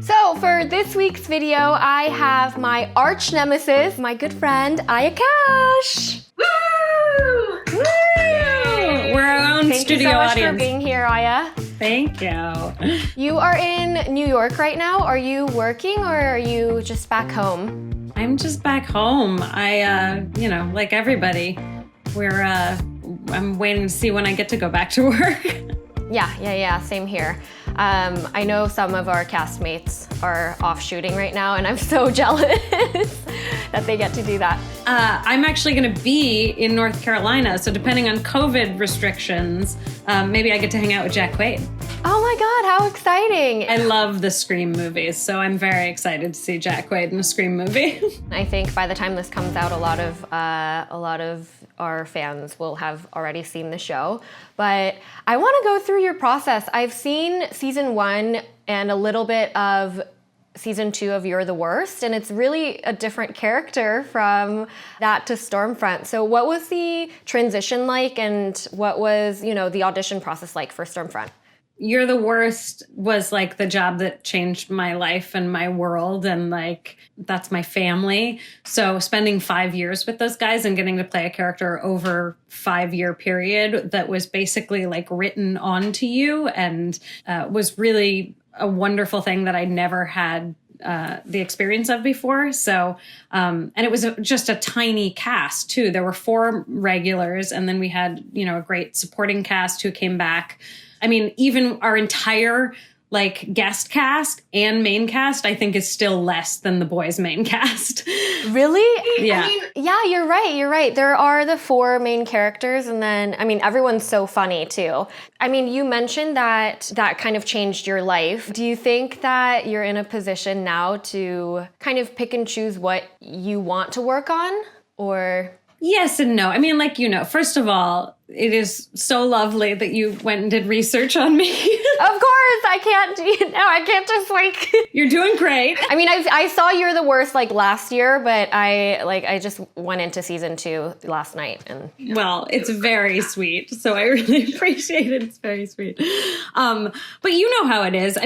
So for this week's video, I have my arch nemesis, my good friend, Ayakash. Woo! Woo! We're our own studio audience. Thank you so much for being here, Aya. Thank you. You are in New York right now. Are you working or are you just back home? I'm just back home. Like everybody, I'm waiting to see when I get to go back to work. Yeah, same here. I know some of our castmates are off shooting right now, and I'm so jealous that they get to do that. I'm actually going to be in North Carolina, so depending on COVID restrictions, maybe I get to hang out with Jack Quaid. Oh my God, how exciting! I love the Scream movies, so I'm very excited to see Jack Quaid in a Scream movie. I think by the time this comes out, a lot of our fans will have already seen the show. But I want to go through your process. I've seen season 1 and a little bit of season 2 of You're the Worst, and it's really a different character from that to Stormfront. So what was the transition like, and what was, the audition process like for Stormfront? You're the Worst was like the job that changed my life and my world, and like that's my family. So spending 5 years with those guys and getting to play a character over 5-year period that was basically like written onto you and was really a wonderful thing that I never had the experience of before. So, and it was just a tiny cast too. There were 4 regulars, and then we had, a great supporting cast who came back. I mean, even our entire guest cast and main cast, I think is still less than The Boys' main cast. Really? Yeah. Yeah, you're right. There are the 4 main characters, and then, everyone's so funny too. You mentioned that kind of changed your life. Do you think that you're in a position now to kind of pick and choose what you want to work on, or? Yes and no. First of all, it is so lovely that you went and did research on me. Of course, I can't just You're doing great. I saw You're the Worst last year, but I just went into season 2 last night, and well, it's very sweet. So I really appreciate it. It's very sweet. But you know how it is.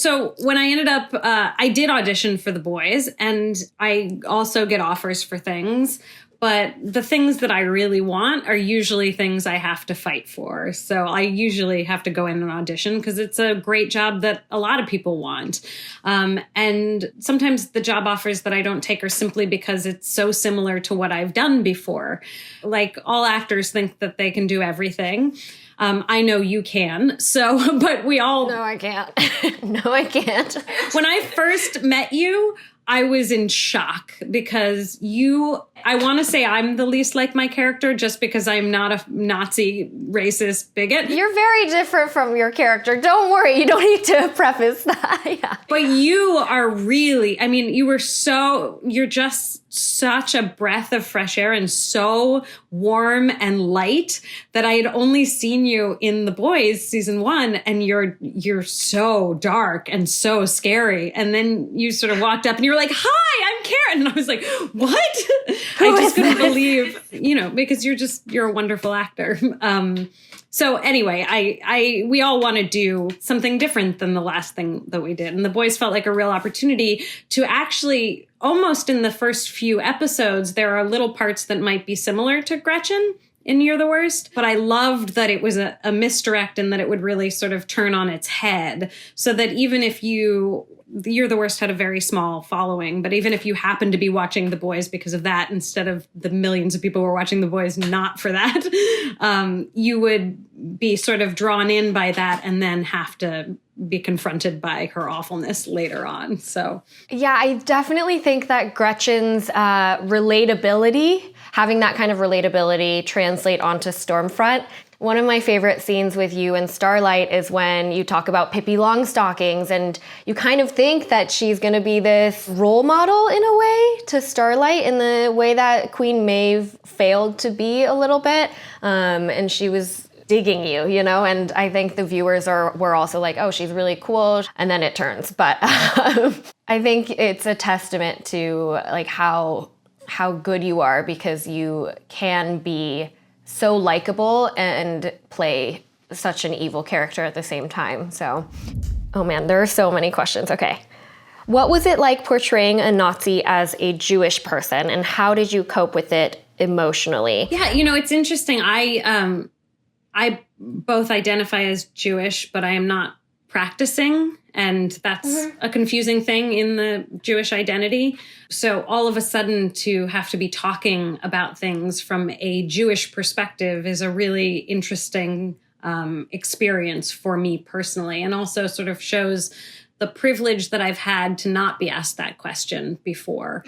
So when I ended up, I did audition for The Boys, and I also get offers for things. But the things that I really want are usually things I have to fight for. So I usually have to go in and audition because it's a great job that a lot of people want. And sometimes the job offers that I don't take are simply because it's so similar to what I've done before. Like, all actors think that they can do everything. I know you can. So, but we all... No, I can't. No, I can't. When I first met you, I was in shock because I want to say I'm the least like my character just because I'm not a Nazi racist bigot. You're very different from your character. Don't worry, you don't need to preface that. Yeah. But you are really, you're just such a breath of fresh air and so warm and light that I had only seen you in The Boys season 1, and you're so dark and so scary. And then you sort of walked up and you were like, "Hi, I'm Karen." And I was like, "What?" I just couldn't believe, because you're a wonderful actor. So anyway, we all want to do something different than the last thing that we did. And The Boys felt like a real opportunity to actually, almost in the first few episodes, there are little parts that might be similar to Gretchen in You're the Worst. But I loved that it was a misdirect and that it would really sort of turn on its head. So that even if You're the Worst had a very small following, but even if you happen to be watching The Boys because of that, instead of the millions of people who are watching The Boys not for that, you would be sort of drawn in by that and then have to be confronted by her awfulness later on. So yeah, I definitely think that Gretchen's relatability, having that kind of relatability translate onto Stormfront. One of my favorite scenes with you and Starlight is when you talk about Pippi Longstockings, and you kind of think that she's going to be this role model in a way to Starlight in the way that Queen Maeve failed to be a little bit. And she was digging you, and I think the viewers were also like, oh, she's really cool. And then it turns. But I think it's a testament to how good you are, because you can be so likable and play such an evil character at the same time. So Oh man, there are so many questions. Okay. What was it like portraying a Nazi as a Jewish person, and how did you cope with it emotionally? Yeah, it's interesting. I both identify as Jewish, but I am not practicing. And that's a confusing thing in the Jewish identity. So all of a sudden to have to be talking about things from a Jewish perspective is a really interesting experience for me personally, and also sort of shows the privilege that I've had to not be asked that question before.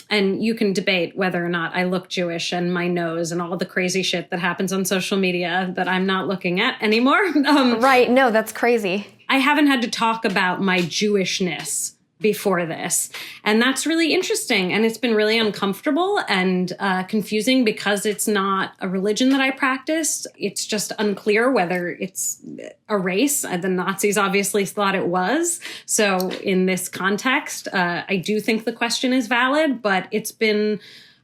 And you can debate whether or not I look Jewish and my nose and all the crazy shit that happens on social media that I'm not looking at anymore. Right. No, that's crazy. I haven't had to talk about my Jewishness before this. And that's really interesting. And it's been really uncomfortable and confusing because it's not a religion that I practiced. It's just unclear whether it's a race. The Nazis obviously thought it was. So in this context, I do think the question is valid, but it's been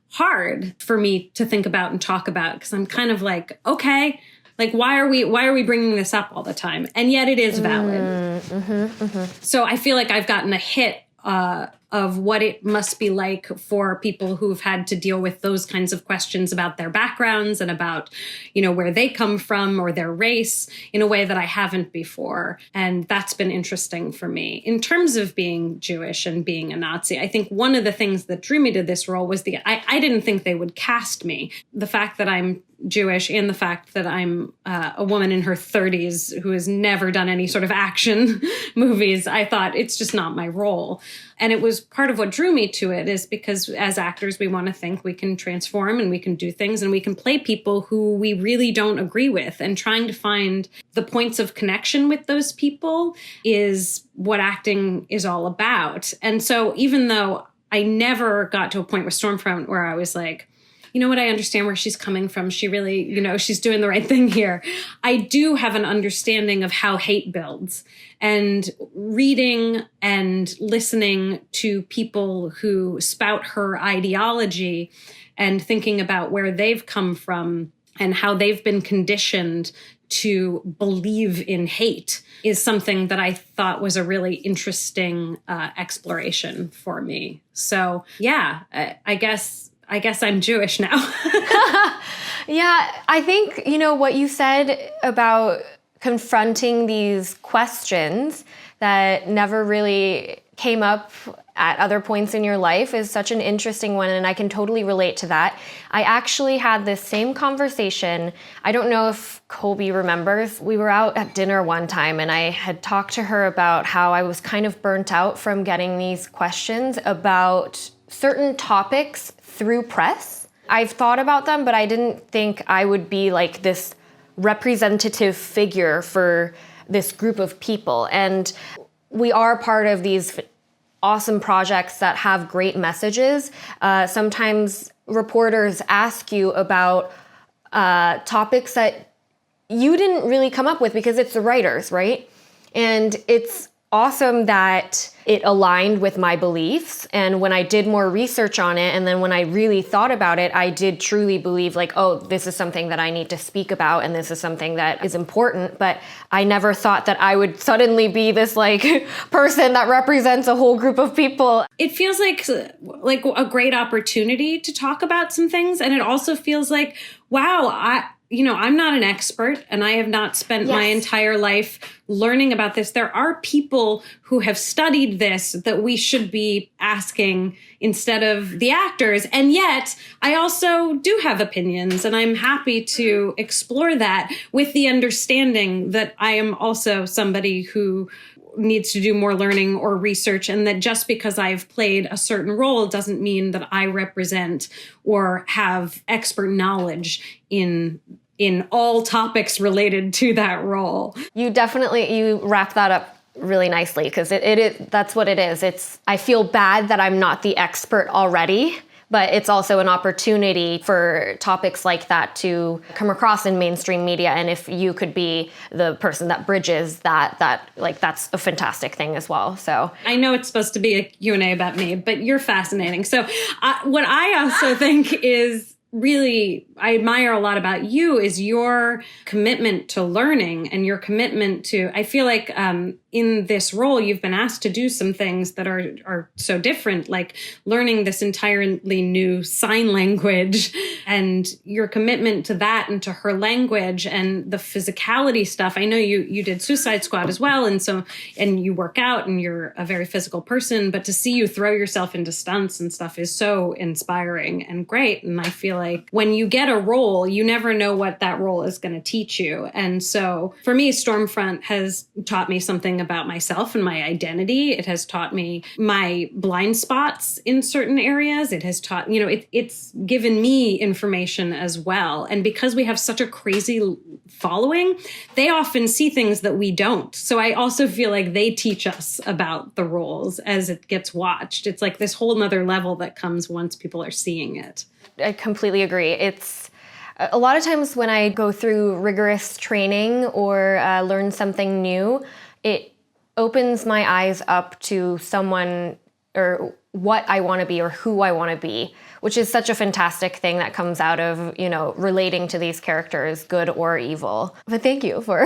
hard for me to think about and talk about because I'm kind of like, okay, like, why are we bringing this up all the time? And yet it is valid. So I feel like I've gotten a hit of what it must be like for people who've had to deal with those kinds of questions about their backgrounds and about, where they come from or their race in a way that I haven't before. And that's been interesting for me. In terms of being Jewish and being a Nazi, I think one of the things that drew me to this role was I didn't think they would cast me. The fact that I'm Jewish and the fact that I'm a woman in her 30s who has never done any sort of action movies, I thought it's just not my role. And it was part of what drew me to it is because as actors, we want to think we can transform and we can do things and we can play people who we really don't agree with, and trying to find the points of connection with those people is what acting is all about. And so even though I never got to a point with Stormfront where I was like, you know what, I understand where she's coming from. She really, she's doing the right thing here. I do have an understanding of how hate builds, and reading and listening to people who spout her ideology and thinking about where they've come from and how they've been conditioned to believe in hate is something that I thought was a really interesting exploration for me. So yeah, I guess I'm Jewish now. Yeah, I think, what you said about confronting these questions that never really came up at other points in your life is such an interesting one, and I can totally relate to that. I actually had this same conversation. I don't know if Colby remembers. We were out at dinner one time, and I had talked to her about how I was kind of burnt out from getting these questions about certain topics through press. I've thought about them, but I didn't think I would be like this representative figure for this group of people. And we are part of these awesome projects that have great messages. Sometimes reporters ask you about topics that you didn't really come up with because it's the writers, right? And it's awesome that it aligned with my beliefs. And when I did more research on it, and then when I really thought about it, I did truly believe like, oh, this is something that I need to speak about, and this is something that is important. But I never thought that I would suddenly be this like person that represents a whole group of people. It feels like a great opportunity to talk about some things. And it also feels like, wow, I'm not an expert, and I have not spent my entire life learning about this. There are people who have studied this that we should be asking instead of the actors. And yet I also do have opinions, and I'm happy to explore that with the understanding that I am also somebody who needs to do more learning or research, and that just because I've played a certain role doesn't mean that I represent or have expert knowledge in all topics related to that role. You wrap that up really nicely, because that's what it is. I feel bad that I'm not the expert already, but it's also an opportunity for topics like that to come across in mainstream media. And if you could be the person that bridges that that's a fantastic thing as well. So I know it's supposed to be a Q&A about me, but you're fascinating. So what I also think is really, I admire a lot about you is your commitment to learning and your commitment to, I feel like in this role, you've been asked to do some things that are so different, like learning this entirely new sign language and your commitment to that and to her language and the physicality stuff. I know you did Suicide Squad as well. And you work out and you're a very physical person, but to see you throw yourself into stunts and stuff is so inspiring and great. And I feel like when you get a role, you never know what that role is going to teach you. And so for me, Stormfront has taught me something about myself and my identity. It has taught me my blind spots in certain areas. It has taught, it's given me information as well. And because we have such a crazy following, they often see things that we don't. So I also feel like they teach us about the roles as it gets watched. It's like this whole nother level that comes once people are seeing it. I completely agree. It's a lot of times when I go through rigorous training or learn something new, it opens my eyes up to someone or what I want to be or who I want to be, which is such a fantastic thing that comes out of, relating to these characters, good or evil. But thank you for,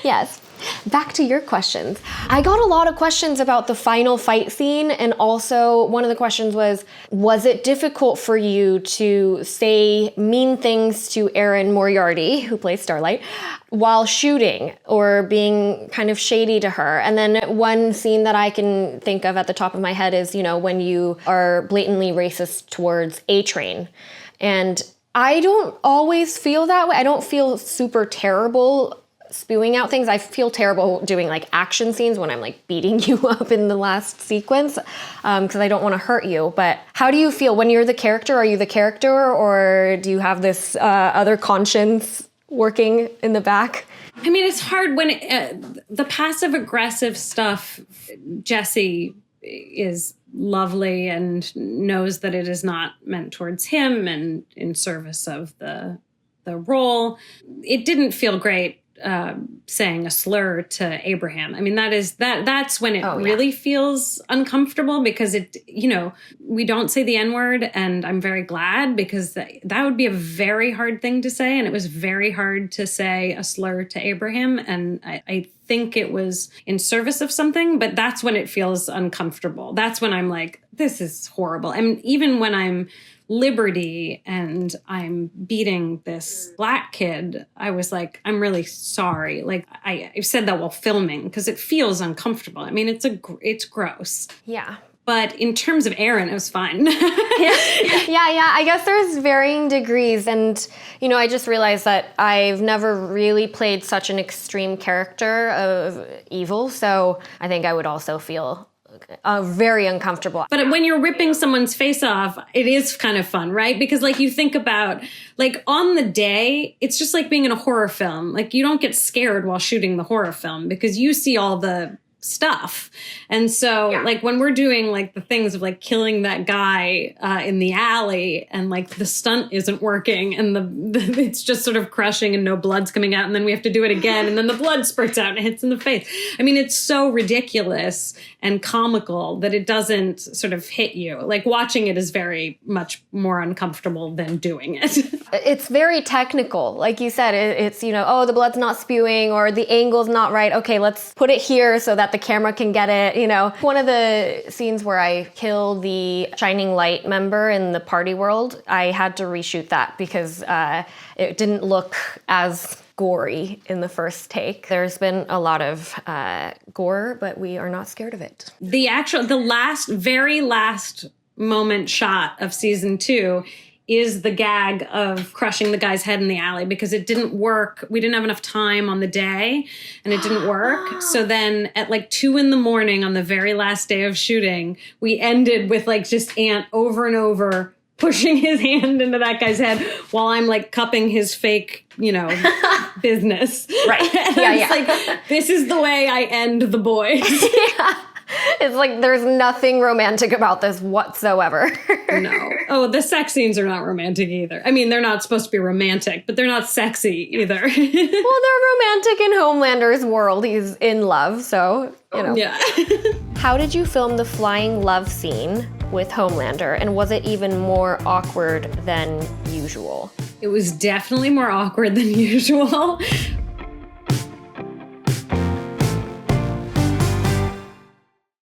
yes. Back to your questions. I got a lot of questions about the final fight scene, and also one of the questions was it difficult for you to say mean things to Erin Moriarty, who plays Starlight, while shooting or being kind of shady to her? And then one scene that I can think of at the top of my head is, when you are blatantly racist towards A-Train. And I don't always feel that way. I don't feel super terrible spewing out things. I feel terrible doing like action scenes when I'm like beating you up in the last sequence because I don't want to hurt you. But how do you feel when you're the character? Are you the character, or do you have this other conscience working in the back? I mean, it's hard when the passive aggressive stuff, Jesse is lovely and knows that it is not meant towards him and in service of the role. It didn't feel great saying a slur to Abraham. I mean, that's when it really feels uncomfortable, because we don't say the N-word, and I'm very glad, because that would be a very hard thing to say. And it was very hard to say a slur to Abraham. And I think it was in service of something, but that's when it feels uncomfortable. That's when I'm like, this is horrible. And even when I'm Liberty and I'm beating this black kid, I was like, I'm really sorry. Like I said that while filming because it feels uncomfortable. I mean, it's gross. Yeah. But in terms of Erin, it was fine. Yeah. I guess there's varying degrees. And, I just realized that I've never really played such an extreme character of evil. So I think I would also feel very uncomfortable. But when you're ripping someone's face off, it is kind of fun, right? Because you think about, on the day, it's just like being in a horror film. You don't get scared while shooting the horror film because you see all the stuff. And so when we're doing the things of killing that guy in the alley, and the stunt isn't working, and the it's just sort of crushing and no blood's coming out, and then we have to do it again, and then the blood spurts out and hits in the face. I mean, it's so ridiculous and comical that it doesn't sort of hit you. Watching it is very much more uncomfortable than doing it. It's very technical. Like you said, it's, the blood's not spewing or the angle's not right. Okay, let's put it here so that the camera can get it, One of the scenes where I kill the Shining Light member in the party world, I had to reshoot that because it didn't look as gory in the first take. There's been a lot of gore, but we are not scared of it. The very last moment shot of season 2 is the gag of crushing the guy's head in the alley because it didn't work. We didn't have enough time on the day and it didn't work. So then at 2 a.m. on the very last day of shooting, we ended with just Ant over and over pushing his hand into that guy's head while I'm cupping his fake, business. Right. Yeah. This is the way I end the boys. Yeah. It's there's nothing romantic about this whatsoever. No. Oh, the sex scenes are not romantic either. I mean, they're not supposed to be romantic, but they're not sexy either. Well, they're romantic in Homelander's world. He's in love, so, Yeah. How did you film the flying love scene with Homelander, and was it even more awkward than usual? It was definitely more awkward than usual.